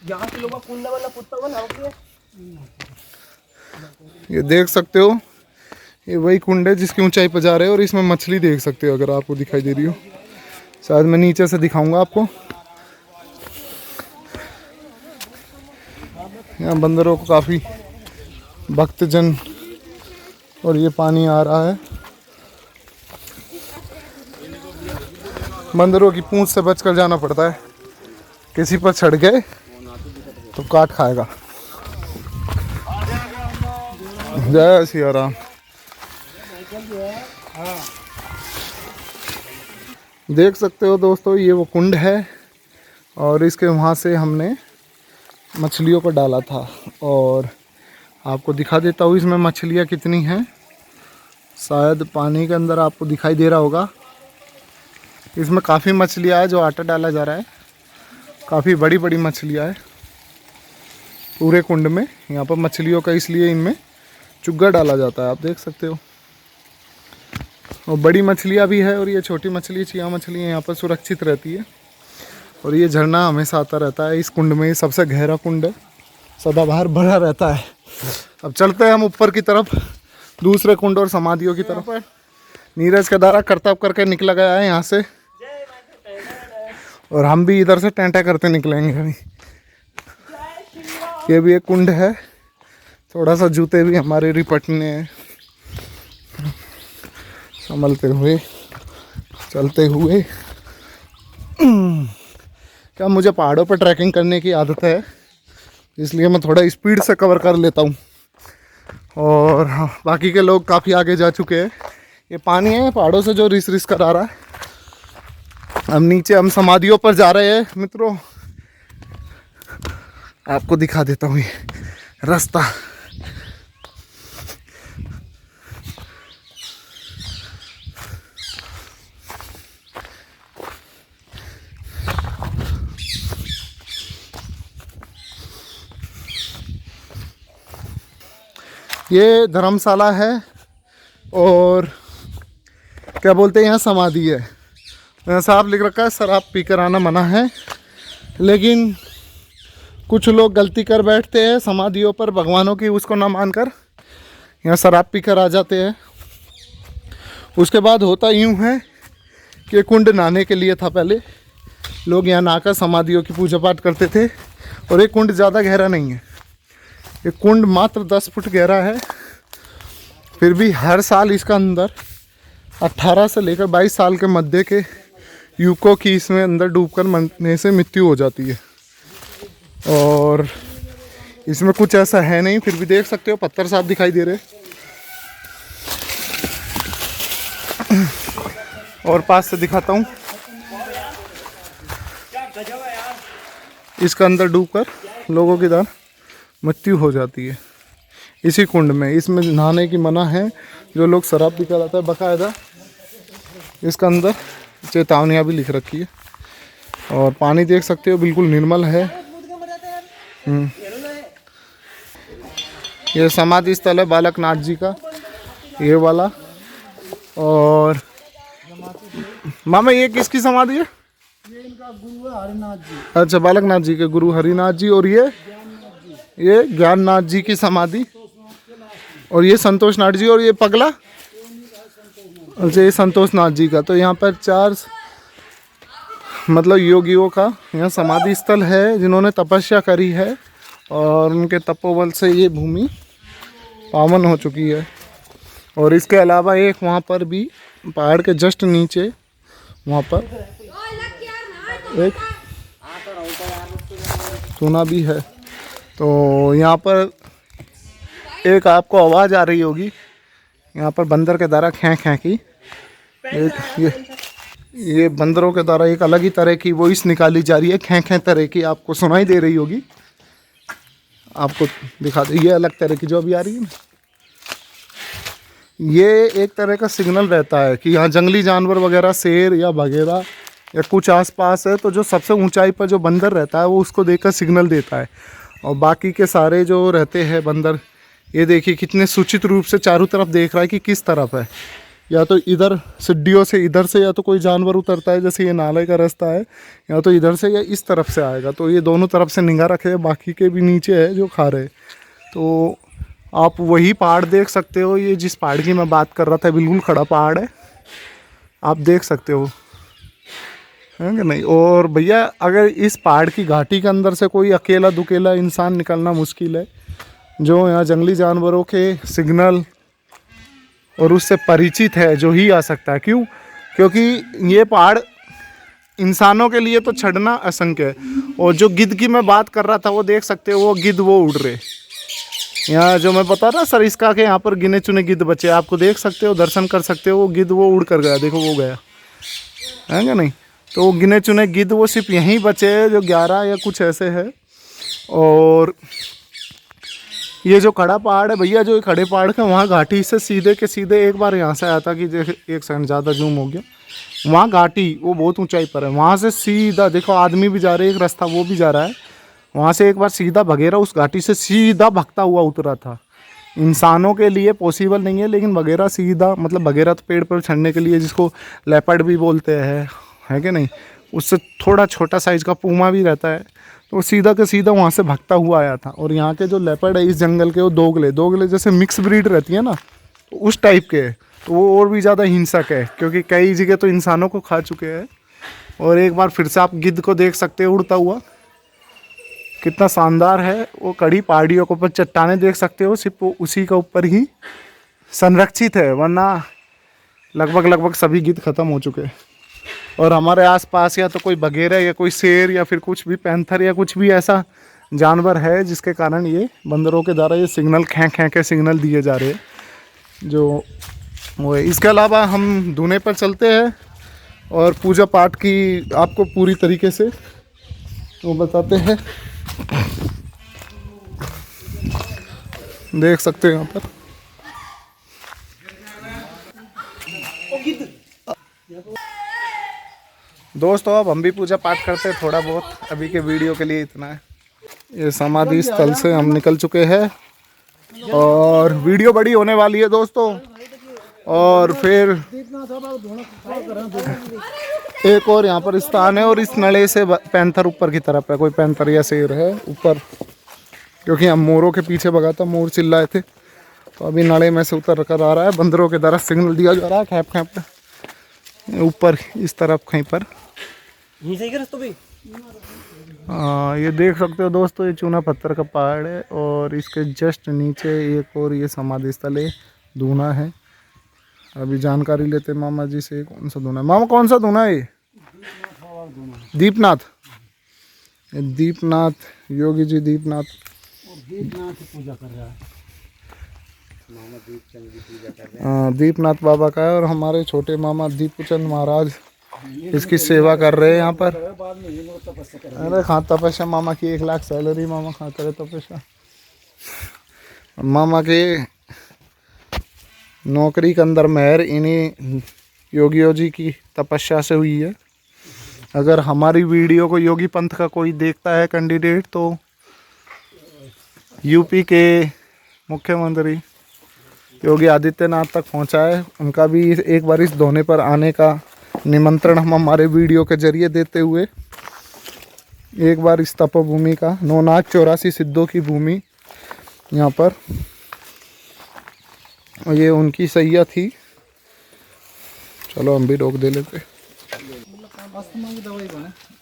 यहाँ के लोग कुंड वाला कुत्ता बना ये देख सकते हो, ये वही कुंड है जिसकी ऊंचाई पर जा रहे हो और इसमें मछली देख सकते हो अगर आपको दिखाई दे रही हो। शायद मैं नीचे से दिखाऊंगा आपको। यहाँ बंदरों को काफ़ी भक्तजन और ये पानी आ रहा है। बंदरों की पूंछ से बचकर जाना पड़ता है, किसी पर चढ़ गए तो काट खाएगा। जय सिया राम। देख सकते हो दोस्तों, ये वो कुंड है और इसके वहाँ से हमने मछलियों को डाला था और आपको दिखा देता हूँ इसमें मछलियाँ कितनी हैं। शायद पानी के अंदर आपको दिखाई दे रहा होगा। इसमें काफ़ी मछलियाँ है जो आटा डाला जा रहा है, काफ़ी बड़ी बड़ी मछलियाँ है पूरे कुंड में। यहाँ पर मछलियों का इसलिए इनमें चुग्गा डाला जाता है, आप देख सकते हो। और बड़ी मछलियाँ भी है और ये छोटी मछली, चिया मछली यहाँ पर सुरक्षित रहती है। और ये झरना हमेशा आता रहता है इस कुंड में, ये सबसे गहरा कुंड है, सदाबहार भरा रहता है। अब चलते हैं हम ऊपर की तरफ, दूसरे कुंड और समाधियों की तरफ। नीरज का दारा करतब करके निकला गया है यहाँ से और हम भी इधर से टेंटा करते निकलेंगे अभी। ये भी एक कुंड है, थोड़ा सा जूते भी हमारे रिपटने हैं। संभलते हुए चलते हुए। क्या मुझे पहाड़ों पर ट्रैकिंग करने की आदत है, इसलिए मैं थोड़ा स्पीड से कवर कर लेता हूँ। और हाँ, बाकी के लोग काफ़ी आगे जा चुके हैं। ये पानी है पहाड़ों से जो रिस रिस कर आ रहा है। हम नीचे हम समाधियों पर जा रहे हैं मित्रों, आपको दिखा देता हूँ ये रास्ता। ये धर्मशाला है और क्या बोलते हैं यहाँ समाधि है। यहाँ साफ लिख रखा है शराब पीकर आना मना है, लेकिन कुछ लोग गलती कर बैठते हैं समाधियों पर भगवानों की उसको ना मानकर यहाँ शराब पीकर आ जाते हैं। उसके बाद होता यूँ है कि कुंड नहाने के लिए था, पहले लोग यहाँ नहाकर समाधियों की पूजा पाठ करते थे। और ये कुंड ज़्यादा गहरा नहीं है, ये कुंड मात्र 10 फुट गहरा है। फिर भी हर साल इसका अंदर 18 से लेकर 22 साल के मध्य के युवकों की इसमें अंदर डूबकर मरने से मृत्यु हो जाती है। और इसमें कुछ ऐसा है नहीं, फिर भी देख सकते हो पत्थर साफ दिखाई दे रहे। और पास से दिखाता हूँ, इसका अंदर डूबकर लोगों की तरह मृत्यु हो जाती है इसी कुंड में। इसमें नहाने की मना है। जो लोग शराब पी कर आता है, बाकायदा इसका अंदर चेतावनियाँ भी लिख रखी है। और पानी देख सकते हो बिल्कुल निर्मल है। ये समाधि स्थल है बालकनाथ जी का, ये वाला। और मामा ये किसकी समाधि है? ये इनका गुरु है हरिनाथ जी। अच्छा, बालकनाथ जी के गुरु हरिनाथ जी। और ये ज्ञाननाथ जी की समाधि। और ये संतोषनाथ जी। और ये पगला, अच्छा ये संतोषनाथ जी का। तो यहाँ पर 4 मतलब योगियों का यहाँ समाधि स्थल है जिन्होंने तपस्या करी है और उनके तपोबल से ये भूमि पावन हो चुकी है। और इसके अलावा एक वहाँ पर भी पहाड़ के जस्ट नीचे वहाँ पर एक चूना भी है। तो यहाँ पर एक आपको आवाज़ आ रही होगी, यहाँ पर बंदर के द्वारा खें खें की ये बंदरों के द्वारा एक अलग ही तरह की वॉइस निकाली जा रही है, खें खें तरह की आपको सुनाई दे रही होगी। आपको दिखा दे, ये अलग तरह की जो अभी आ रही है ना, ये एक तरह का सिग्नल रहता है कि यहाँ जंगली जानवर वगैरह शेर या वगैरह या कुछ आसपास है, तो जो सबसे ऊंचाई पर जो बंदर रहता है वो उसको देखकर सिग्नल देता है। और बाकी के सारे जो रहते हैं बंदर, ये देखिए कितने सूचित रूप से चारों तरफ देख रहा है कि किस तरफ है। या तो इधर सीढ़ियों से इधर से या तो कोई जानवर उतरता है, जैसे ये नाले का रास्ता है, या तो इधर से या इस तरफ से आएगा। तो ये दोनों तरफ से निगाह रखे, बाकी के भी नीचे है जो खा रहे। तो आप वही पहाड़ देख सकते हो, ये जिस पहाड़ की मैं बात कर रहा था बिल्कुल खड़ा पहाड़ है, आप देख सकते हो, है कि नहीं। और भैया अगर इस पहाड़ की घाटी के अंदर से कोई अकेला दुकेला इंसान निकलना मुश्किल है, जो यहाँ जंगली जानवरों के सिग्नल और उससे परिचित है, जो ही आ सकता है। क्यों? क्योंकि ये पहाड़ इंसानों के लिए तो चढ़ना असंख्य है। और जो गिद्ध की मैं बात कर रहा था वो देख सकते हो, वो गिद्ध वो उड़ रहे यहाँ, जो मैं बता रहा सर इसका के यहाँ पर गिने चुने गिद्ध बचे, आपको देख सकते हो, दर्शन कर सकते हो। वो गिद्ध वो उड़ कर गया, देखो वो गया, है क्या नहीं। तो वो गिने चुने गिद्ध वो सिर्फ यहीं बचे हैं, जो 11 या कुछ ऐसे है। और ये जो खड़ा पहाड़ है भैया, जो खड़े पहाड़ का वहाँ घाटी से सीधे के सीधे, एक बार यहाँ से आया था कि एक सेकंड ज़्यादा जूम हो गया, वहाँ घाटी वो बहुत ऊंचाई पर है, वहाँ से सीधा देखो आदमी भी जा रहे हैं, एक रास्ता वो भी जा रहा है, वहाँ से एक बार सीधा बघेरा उस घाटी से सीधा भगता हुआ उतरा था। इंसानों के लिए पॉसिबल नहीं है, लेकिन बघेरा सीधा, मतलब बघेरा तो पेड़ पर चढ़ने के लिए, जिसको लेपर्ड भी बोलते हैं, है कि नहीं, उससे थोड़ा छोटा साइज़ का पूमा भी रहता है। तो सीधा के सीधा वहाँ से भागता हुआ आया था। और यहाँ के जो लेपर्ड है इस जंगल के, वो दोगले जैसे मिक्स ब्रीड रहती है ना, तो उस टाइप के है। तो वो और भी ज़्यादा हिंसक है, क्योंकि कई जगह तो इंसानों को खा चुके हैं। और एक बार फिर से आप गिद्ध को देख सकते हो उड़ता हुआ, कितना शानदार है। वो कड़ी पहाड़ियों के ऊपर चट्टानें देख सकते हो, सिर्फ वो उसी के ऊपर ही संरक्षित है, वरना लगभग सभी गिद्ध खत्म हो चुके हैं। और हमारे आसपास या तो कोई बघेरा या कोई शेर या फिर कुछ भी पैंथर या कुछ भी ऐसा जानवर है, जिसके कारण ये बंदरों के द्वारा ये सिग्नल खें के सिग्नल दिए जा रहे हैं जो वो है। इसके अलावा हम धुने पर चलते हैं और पूजा पाठ की आपको पूरी तरीके से वो बताते हैं। देख सकते हो यहाँ पर दोस्तों, अब हम भी पूजा पाठ करते हैं थोड़ा बहुत, अभी के वीडियो के लिए इतना है। ये समाधि स्थल से हम निकल चुके हैं और वीडियो बड़ी होने वाली है दोस्तों। और फिर एक और यहाँ पर स्थान है, और इस नले से पैंथर ऊपर की तरफ है, कोई पैंथर या शेर है ऊपर, क्योंकि हम मोरों के पीछे भगा था, मोर चिल्लाए थे। तो अभी नले में से उतर कर आ रहा है, बंदरों के द्वारा सिग्नल दिया जा रहा है खैप खैप ऊपर इस तरफ कहीं पर। ये देख सकते हो दोस्तों, ये चूना पत्थर का पहाड़ है और इसके जस्ट नीचे एक और ये समाधि स्थल है, धूना है। अभी जानकारी लेते मामा जी से, कौन सा धूना है मामा, कौन सा धूना है ये? दीपनाथ। दीपनाथ योगी जी, दीपनाथ की पूजा कर रहा है, दीपनाथ बाबा का है। और हमारे छोटे मामा दीपचंद महाराज इसकी सेवा कर रहे हैं यहाँ पर। अरे हाँ, तपस्या मामा की 1 लाख सैलरी, मामा खाते रहे तपस्या। मामा के नौकरी के अंदर मेहर इन्हीं योगियों जी की तपस्या से हुई है। अगर हमारी वीडियो को योगी पंथ का कोई देखता है कैंडिडेट, तो यूपी के मुख्यमंत्री योगी आदित्यनाथ तक पहुंचा है। उनका भी एक बार इस धोने पर आने का निमंत्रण हम हमारे वीडियो के जरिए देते हुए, एक बार इस तपोभूमि का, 9,84 सिद्धों की भूमि यहाँ पर, ये उनकी सैया थी। चलो हम भी रोक दे लेते।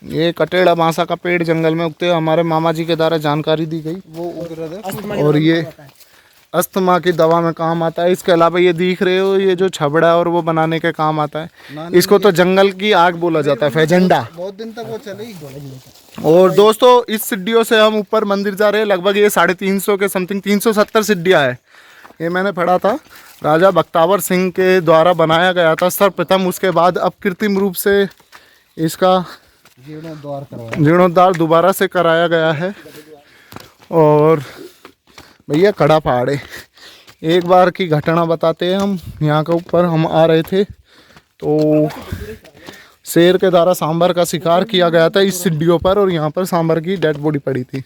ये कटेड़ा बांसा का पेड़ जंगल में उगते, हमारे मामा जी के द्वारा जानकारी दी गई वो उग रहा है, और ये अस्थमा की दवा में काम आता है। इसके अलावा ये दिख रहे हो, ये जो छबड़ा और वो बनाने के काम आता है। इसको तो जंगल की आग बोला जाता है, फेजेंडा। बहुत दिन तक वो चली। और दोस्तों, इस सीढ़ियों से हम ऊपर मंदिर जा रहे हैं। लगभग ये 350 के समथिंग 370 सीढ़ियाँ है। ये मैंने पढ़ा था, राजा बख्तावर सिंह के द्वारा बनाया गया था सर्वप्रथम। उसके बाद अब कृत्रिम रूप से इसका जीर्णोद्धार दोबारा से कराया गया है। और भैया खड़ा पहाड़ है। एक बार की घटना बताते हैं हम। यहाँ के ऊपर हम आ रहे थे तो शेर के द्वारा सांबर का शिकार किया गया था इस सीढ़ियों पर, और यहाँ पर सांबर की डेड बॉडी पड़ी थी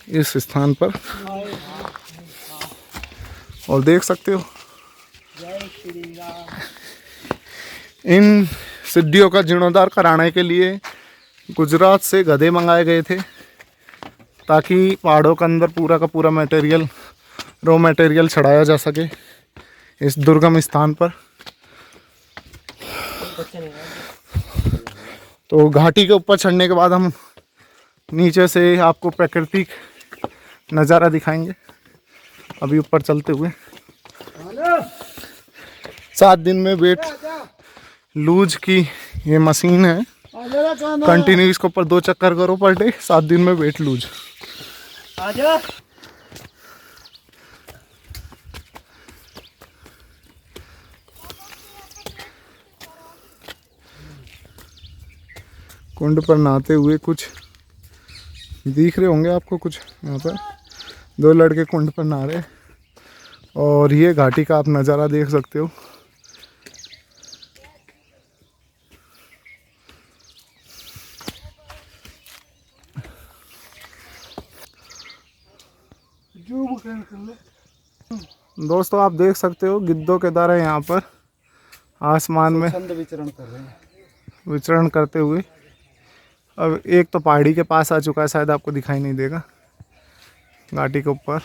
इस स्थान पर, और देख सकते हो। इन सीढ़ियों का जीर्णोद्धार कराने के लिए गुजरात से गधे मंगाए गए थे, ताकि पहाड़ों के अंदर पूरा का पूरा मटेरियल, रॉ मटेरियल चढ़ाया जा सके इस दुर्गम स्थान पर। तो घाटी के ऊपर चढ़ने के बाद हम नीचे से आपको प्राकृतिक नज़ारा दिखाएंगे। अभी ऊपर चलते हुए 7 दिन में वेट लूज की ये मशीन है, कंटिन्यू इसके ऊपर 2 चक्कर करो पर डे, 7 दिन में वेट लूज। कुंड पर नहाते हुए कुछ दिख रहे होंगे आपको, कुछ यहाँ पर 2 लड़के कुंड पर नहा रहे, और ये घाटी का आप नज़ारा देख सकते हो। दोस्तों आप देख सकते हो गिद्धों के द्वारा यहाँ पर आसमान में विचरण कर रहे हैं, विचरण करते हुए। अब एक तो पहाड़ी के पास आ चुका है, शायद आपको दिखाई नहीं देगा, घाटी के ऊपर।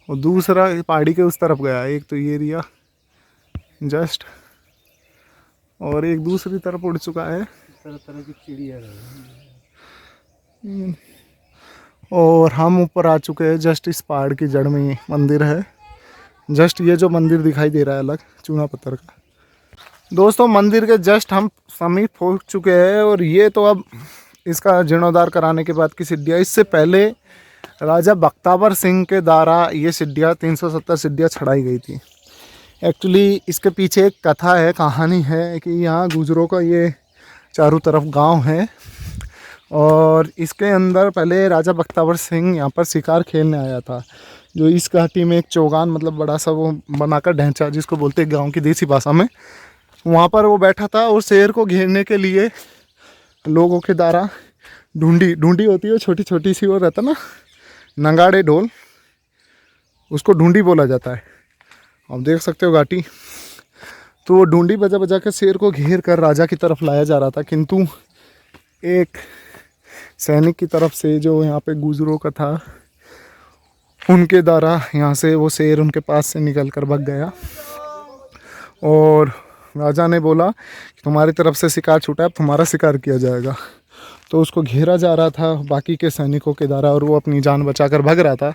और दूसरा पहाड़ी के उस तरफ गया, एक तो ये एरिया जस्ट, और एक दूसरी तरफ उड़ चुका है। तरह तरह की चिड़िया है। और हम ऊपर आ चुके हैं, जस्ट इस पहाड़ की जड़ में ये मंदिर है। जस्ट ये जो मंदिर दिखाई दे रहा है अलग, चूना पत्थर का। दोस्तों मंदिर के जस्ट हम समीप पहुंच चुके हैं, और ये तो अब इसका जीर्णोद्धार कराने के बाद की सीढ़ियाँ। इससे पहले राजा बख्तावर सिंह के द्वारा ये सीढ़ियाँ 370 सीढ़ियाँ चढ़ाई गई थी। एक्चुअली इसके पीछे एक कथा है, कहानी है कि यहाँ गुजरों का ये चारों तरफ गांव है, और इसके अंदर पहले राजा बख्तावर सिंह यहाँ पर शिकार खेलने आया था। जो इस घाटी में एक चौगान, मतलब बड़ा सा वो बनाकर ढांचा, जिसको बोलते हैं गांव की देसी भाषा में, वहाँ पर वो बैठा था। और शेर को घेरने के लिए लोगों के द्वारा ढूंढी होती है, छोटी छोटी सी वो रहता ना, नगाड़े ढोल, उसको ढूंढी बोला जाता है। आप देख सकते हो घाटी। तो वो ढूंढी बजा बजा कर शेर को घेर कर राजा की तरफ लाया जा रहा था, किंतु एक सैनिक की तरफ से जो यहाँ पे गुजरों का था, उनके द्वारा यहाँ से वो शेर उनके पास से निकल कर भाग गया। और राजा ने बोला कि तुम्हारी तरफ से शिकार छूटा है, अब तुम्हारा शिकार किया जाएगा। तो उसको घेरा जा रहा था बाकी के सैनिकों के द्वारा, और वो अपनी जान बचाकर भाग रहा था।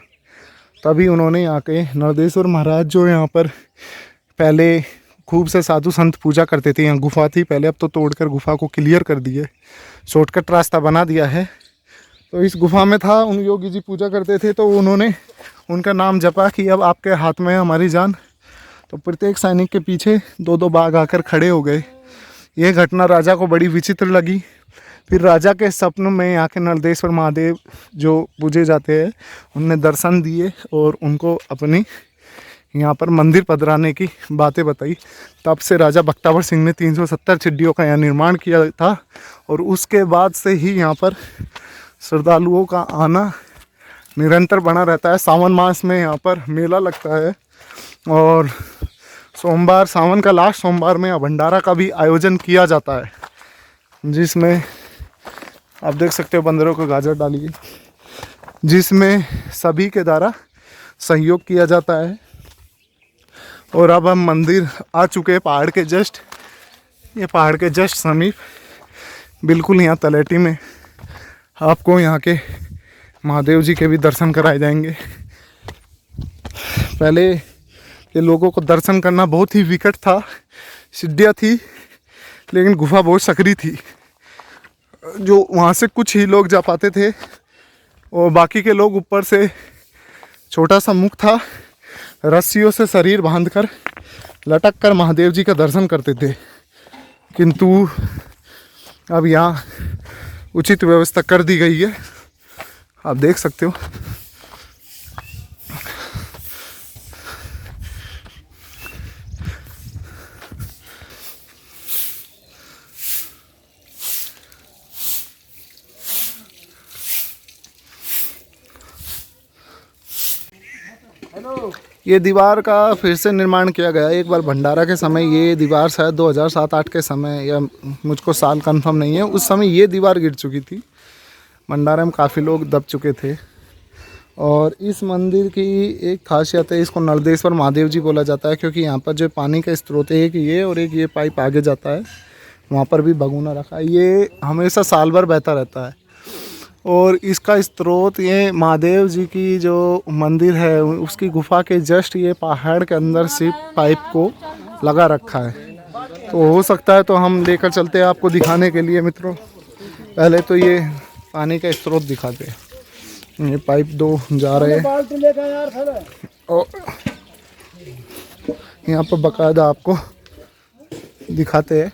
तभी उन्होंने यहाँ के नरदेश्वर महाराज, जो यहाँ पर पहले खूब से साधु संत पूजा करते थे, यहाँ गुफा थी पहले, अब तो तोड़कर गुफा को क्लियर कर दिए, शॉर्टकट रास्ता बना दिया है। तो इस गुफा में था, उन योगी जी पूजा करते थे, तो उन्होंने उनका नाम जपा कि अब आपके हाथ में है हमारी जान। तो प्रत्येक सैनिक के पीछे 2-2 बाघ आकर खड़े हो गए। ये घटना राजा को बड़ी विचित्र लगी। फिर राजा के स्वप्न में यहाँ के नरदेश्वर महादेव जो पूजे जाते हैं, उनने दर्शन दिए और उनको अपनी यहाँ पर मंदिर पधराने की बातें बताई। तब से राजा बख्तावर सिंह ने 370 सीढ़ियों का यहाँ निर्माण किया था, और उसके बाद से ही यहाँ पर श्रद्धालुओं का आना निरंतर बना रहता है। सावन मास में यहाँ पर मेला लगता है, और सोमवार, सावन का लास्ट सोमवार में भंडारा का भी आयोजन किया जाता है, जिसमें आप देख सकते हो बंदरों को गाजर डाली गई, जिसमें सभी के द्वारा सहयोग किया जाता है। और अब हम मंदिर आ चुके हैं पहाड़ के जस्ट, ये पहाड़ के जस्ट समीप, बिल्कुल यहाँ तलेटी में आपको यहाँ के महादेव जी के भी दर्शन कराए जाएंगे। पहले के लोगों को दर्शन करना बहुत ही विकट था, सीढ़ियाँ थी लेकिन गुफा बहुत सकरी थी, जो वहाँ से कुछ ही लोग जा पाते थे, और बाकी के लोग ऊपर से छोटा सा मुख था, रस्सियों से शरीर बांधकर लटक कर महादेव जी का दर्शन करते थे। किंतु अब यहाँ उचित व्यवस्था कर दी गई है, आप देख सकते हो। ये दीवार का फिर से निर्माण किया गया। एक बार भंडारा के समय ये दीवार शायद 2007-8 के समय, या मुझको साल कंफर्म नहीं है, उस समय ये दीवार गिर चुकी थी। भंडारा में काफ़ी लोग दब चुके थे। और इस मंदिर की एक खासियत है, इसको नर्देश्वर महादेव जी बोला जाता है, क्योंकि यहाँ पर जो पानी का स्रोत है, एक ये और एक ये पाइप आगे जाता है, वहाँ पर भी भगोना रखा है। ये हमेशा साल भर बहता रहता है। और इसका स्रोत ये महादेव जी की जो मंदिर है उसकी गुफा के जस्ट ये पहाड़ के अंदर से पाइप को लगा रखा है। तो हो सकता है तो हम लेकर चलते हैं आपको दिखाने के लिए मित्रों। पहले तो ये पानी का स्रोत दिखाते हैं। ये पाइप 2 जा रहे हैं और यहाँ पर बाकायदा आपको दिखाते हैं।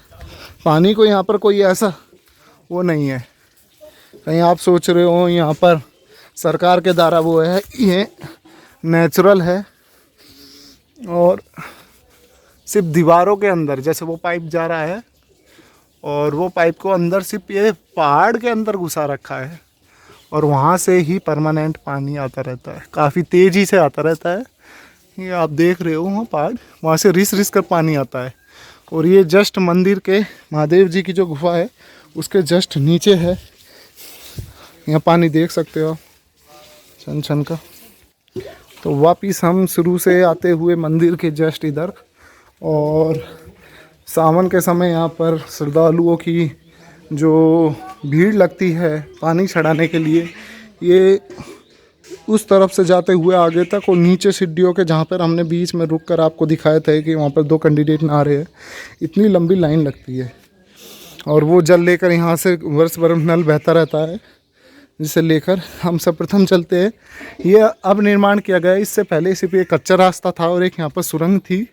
पानी को यहाँ पर कोई ऐसा वो नहीं है, कहीं आप सोच रहे हो यहाँ पर सरकार के द्वारा वो है, ये नेचुरल है। और सिर्फ दीवारों के अंदर जैसे वो पाइप जा रहा है और वो पाइप को अंदर सिर्फ ये पहाड़ के अंदर घुसा रखा है और वहाँ से ही परमानेंट पानी आता रहता है, काफ़ी तेज़ी से आता रहता है। ये आप देख रहे हो वहाँ पहाड़, वहाँ से रिस कर पानी आता है। और ये जस्ट मंदिर के महादेव जी की जो गुफा है उसके जस्ट नीचे है। यहाँ पानी देख सकते हो छन छन का। तो वापिस हम शुरू से आते हुए मंदिर के जस्ट इधर, और सावन के समय यहाँ पर श्रद्धालुओं की जो भीड़ लगती है पानी चढ़ाने के लिए, ये उस तरफ से जाते हुए आगे तक और नीचे सीढ़ियों के जहाँ पर हमने बीच में रुक कर आपको दिखाया था कि वहाँ पर 2 कैंडिडेट नहा रहे हैं, इतनी लंबी लाइन लगती है। और वो जल लेकर यहाँ से वर्ष भर नल बहता रहता है, जिसे लेकर हम सब प्रथम चलते हैं। ये अब निर्माण किया गया है, इससे पहले सिर्फ एक कच्चा रास्ता था और एक यहाँ पर सुरंग थी।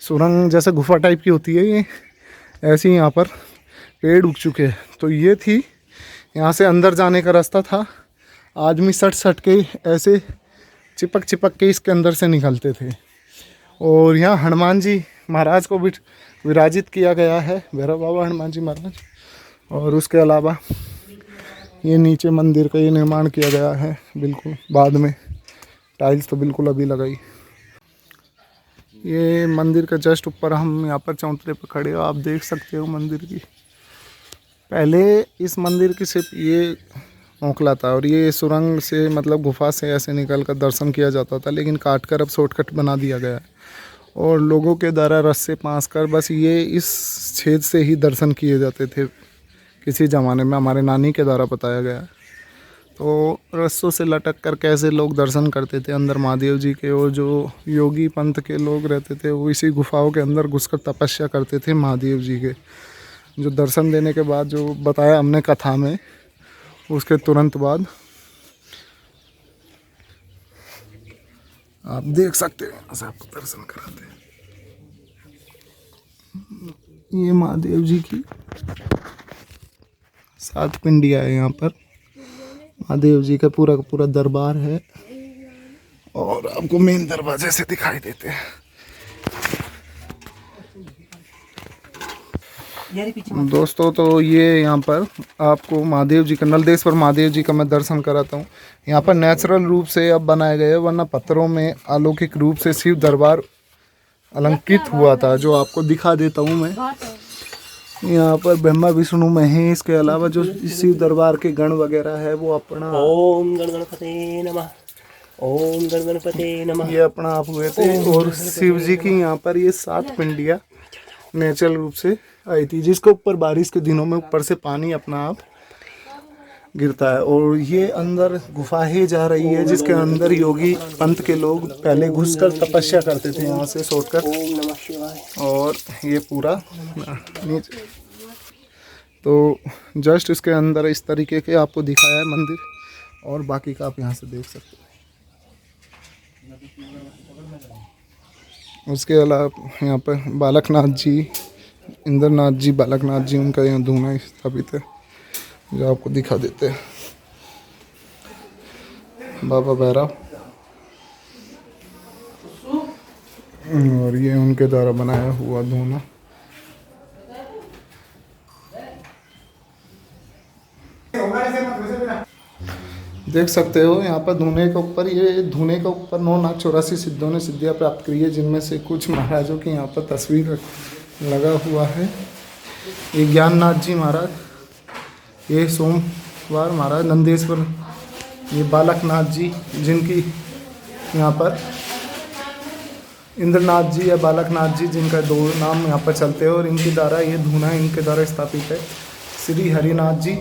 सुरंग जैसे गुफा टाइप की होती है, ये ऐसे ही यहाँ पर पेड़ उग चुके हैं। तो ये थी, यहाँ से अंदर जाने का रास्ता था। आदमी सट के ऐसे चिपक के इसके अंदर से निकलते थे। और यहाँ हनुमान जी महाराज को भी विराजित किया गया है, भैरव बाबा हनुमान जी महाराज। और उसके अलावा ये नीचे मंदिर का ये निर्माण किया गया है बिल्कुल बाद में, टाइल्स तो बिल्कुल अभी लगाई। ये मंदिर का जस्ट ऊपर हम यहाँ पर चौंतरे पर खड़े हो, आप देख सकते हो मंदिर की। पहले इस मंदिर की सिर्फ ये औखला था और ये सुरंग से मतलब गुफा से ऐसे निकल कर दर्शन किया जाता था, लेकिन काट कर अब शॉर्टकट बना दिया गया है और लोगों के द्वारा रस्से पास कर बस ये इस छेद से ही दर्शन किए जाते थे किसी ज़माने में, हमारे नानी के द्वारा बताया गया। तो रस्सों से लटक कर कैसे लोग दर्शन करते थे अंदर महादेव जी के, और जो योगी पंथ के लोग रहते थे वो इसी गुफाओं के अंदर घुसकर तपस्या करते थे महादेव जी के। जो दर्शन देने के बाद जो बताया हमने कथा में, उसके तुरंत बाद आप देख सकते हैं, ऐसे आपको दर्शन कराते हैं। ये महादेव जी की 7 पिंडियाँ है, यहाँ पर महादेव जी का पूरा दरबार है और आपको मेन दरवाजे से दिखाई देते हैं। दोस्तों तो ये यहाँ पर आपको महादेव जी का, नलदेश्वर महादेव जी का मैं दर्शन कराता हूँ। यहाँ पर नेचुरल रूप से अब बनाए गए, वरना पत्थरों में अलौकिक रूप से शिव दरबार अलंकृत हुआ था, जो आपको दिखा देता हूँ मैं। यहाँ पर ब्रह्मा विष्णु महेश के अलावा जो शिव दरबार के गण वगैरह है वो अपना ओम गणपते नमः, ओम गणपते नमः, ये अपना आप हुए थे। और शिव जी की यहाँ पर ये 7 पिंडियाँ नेचुरल रूप से आई थी, जिसके ऊपर बारिश के दिनों में ऊपर से पानी अपना आप गिरता है। और ये अंदर गुफा ही जा रही है जिसके अंदर योगी पंथ के लोग पहले घुसकर तपस्या करते थे यहाँ से शॉर्टकट। ओम नमः शिवाय। और ये पूरा नीचे, तो जस्ट इसके अंदर इस तरीके के आपको दिखाया है मंदिर, और बाकी का आप यहाँ से देख सकते हो। उसके अलावा यहाँ पर बालकनाथ जी, इंद्रनाथ जी, बालकनाथ जी, उनका यहाँ धूना स्थापित है जो आपको दिखा देते हैं। बाबा भैरव, और ये उनके द्वारा बनाया हुआ धूना। देख सकते हो यहाँ पर धुने के ऊपर, ये धुने के ऊपर 9 नाथ 84 सिद्धों ने सिद्धियाँ प्राप्त करी है, जिनमें से कुछ महाराजों की यहाँ पर तस्वीर लगा हुआ है। ये ज्ञाननाथ जी महाराज, ये सोमवार महाराज, नंदेश्वर, ये बालकनाथ जी, जिनकी यहाँ पर इंद्रनाथ जी या बालकनाथ जी, जिनका 2 नाम यहाँ पर चलते हैं, और इनके द्वारा ये धुना इनके द्वारा स्थापित है। श्री हरिनाथ जी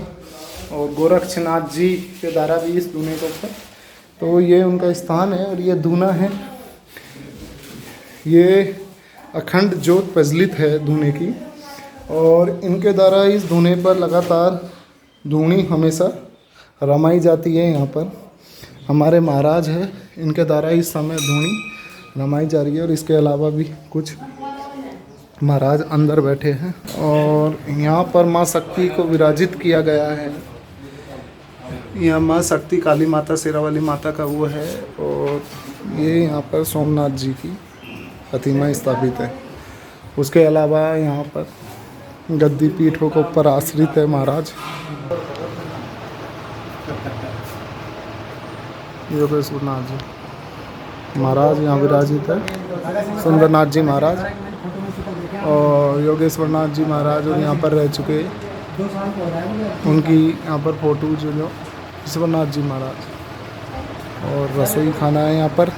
और गोरक्षनाथ जी के द्वारा भी इस धुने के ऊपर, तो ये उनका स्थान है। और ये धुना है, ये अखंड ज्योत प्रज्वलित है धुने की, और इनके द्वारा इस धुने पर लगातार धुनी हमेशा रमाई जाती है। यहाँ पर हमारे महाराज है, इनके द्वारा इस समय धुनी रमाई जा रही है। और इसके अलावा भी कुछ महाराज अंदर बैठे हैं, और यहाँ पर माँ शक्ति को विराजित किया गया है। यह माँ शक्ति काली माता शेरावाली माता का वो है, और ये यहाँ पर सोमनाथ जी की प्रतिमा स्थापित है। उसके अलावा यहाँ पर गद्दी पीठों के ऊपर आश्रित है महाराज। योगेश्वरनाथ जी महाराज यहाँ विराजित है, सुंदरनाथ जी महाराज और योगेश्वरनाथ जी महाराज, और यहाँ पर रह चुके उनकी यहाँ पर फोटो जो ईश्वरनाथ जी महाराज। और रसोई खाना है यहाँ पर।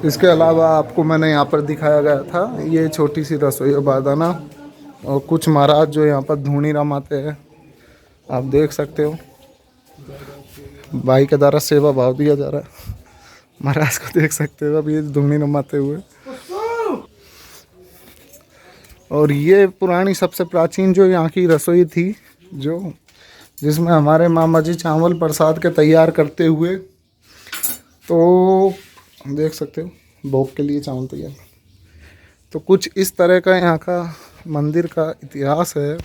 इसके अलावा आपको मैंने यहाँ पर दिखाया गया था ये छोटी सी रसोई और बारदाना, और कुछ महाराज जो यहाँ पर धूनी रमाते हैं, आप देख सकते हो। भाई के द्वारा सेवा भाव दिया जा रहा है, महाराज को देख सकते हो अब ये धूनी रमाते हुए। और ये पुरानी सबसे प्राचीन जो यहाँ की रसोई थी, जो जिसमें हमारे मामा जी चावल प्रसाद के तैयार करते हुए, तो देख सकते हो भोग के लिए चावल तैयार। तो कुछ इस तरह का यहाँ का मंदिर का इतिहास है,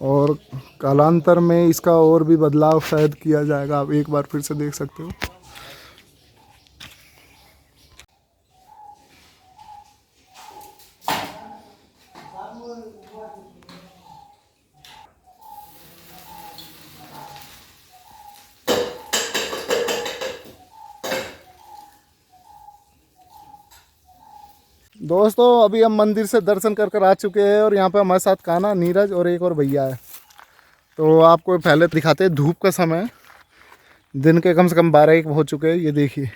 और कालांतर में इसका और भी बदलाव शायद किया जाएगा। आप एक बार फिर से देख सकते हो। दोस्तों अभी हम मंदिर से दर्शन कर आ चुके हैं, और यहाँ पे हमारे साथ कान्हा, नीरज और एक और भैया है। तो आपको पहले दिखाते हैं धूप का समय, दिन के कम से कम 12-1 हो चुके हैं। ये देखिए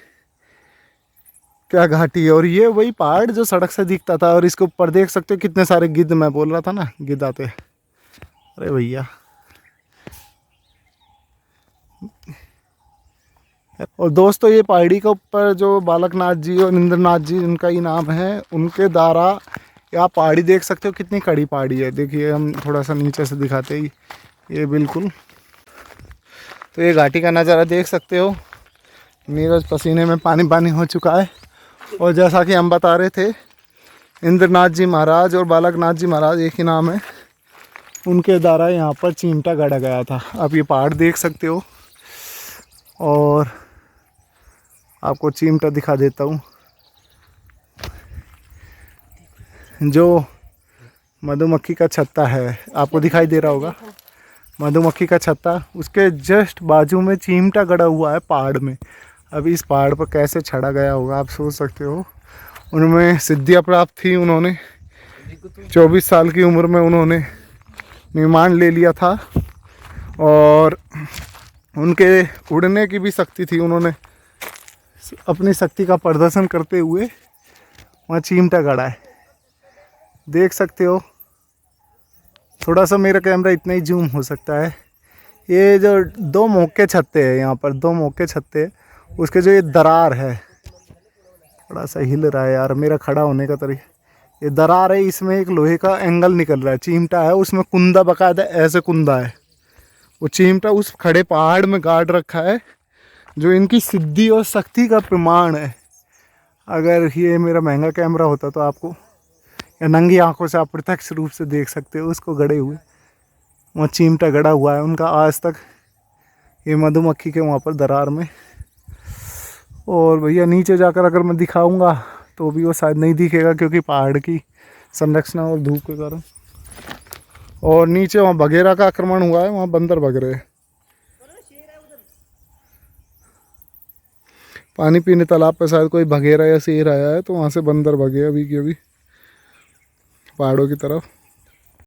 क्या घाटी है, और ये वही पहाड़ जो सड़क से दिखता था, और इसके ऊपर देख सकते हो कितने सारे गिद्ध, मैं बोल रहा था ना गिद्ध आते। अरे भैया, और दोस्तों ये पहाड़ी के ऊपर जो बालकनाथ जी और इंद्रनाथ जी, उनका ही नाम है, उनके द्वारा आप पहाड़ी देख सकते हो कितनी कड़ी पहाड़ी है। देखिए हम थोड़ा सा नीचे से दिखाते ही, ये बिल्कुल, तो ये घाटी का नज़ारा देख सकते हो। नीरज पसीने में पानी पानी हो चुका है। और जैसा कि हम बता रहे थे, इंद्रनाथ जी महाराज और बालकनाथ जी महाराज एक ही नाम है, उनके द्वारा यहाँ पर चिमटा गाड़ा गया था। आप ये पहाड़ देख सकते हो, और आपको चिमटा दिखा देता हूँ। जो मधुमक्खी का छत्ता है, आपको दिखाई दे रहा होगा मधुमक्खी का छत्ता, उसके जस्ट बाजू में चिमटा गड़ा हुआ है पहाड़ में। अभी इस पहाड़ पर कैसे चढ़ा गया होगा आप सोच सकते हो। उनमें सिद्धियाँ प्राप्त थी, उन्होंने 24 साल की उम्र में उन्होंने निर्माण ले लिया था, और उनके उड़ने की भी शक्ति थी। उन्होंने अपनी शक्ति का प्रदर्शन करते हुए वहाँ चिमटा गाड़ा है, देख सकते हो। थोड़ा सा मेरा कैमरा इतना ही जूम हो सकता है। ये जो 2 मोके छत्ते हैं, यहाँ पर 2 मोके छत्ते, उसके जो ये दरार है, थोड़ा सा हिल रहा है यार मेरा खड़ा होने का तरीका। ये दरार है, इसमें एक लोहे का एंगल निकल रहा है, चिमटा है उसमें, कुंदा बकायदा ऐसे कुंदा है। वो चिमटा उस खड़े पहाड़ में गाड़ रखा है, जो इनकी सिद्धि और शक्ति का प्रमाण है। अगर ये मेरा महंगा कैमरा होता तो आपको या नंगी आंखों से आप प्रत्यक्ष रूप से देख सकते हो उसको गड़े हुए। वहाँ चिमटा गड़ा हुआ है उनका आज तक, ये मधुमक्खी के वहाँ पर दरार में। और भैया नीचे जाकर अगर मैं दिखाऊंगा तो भी वो शायद नहीं दिखेगा क्योंकि पहाड़ की संरचना और धूप के कारण। और नीचे वहाँ बघेरा का आक्रमण हुआ है, वहाँ बंदर भग रहे हैं। पानी पीने तालाब पे शायद कोई बघेरा या शेर आया है, तो वहाँ से बंदर भगे अभी की अभी पहाड़ों की तरफ।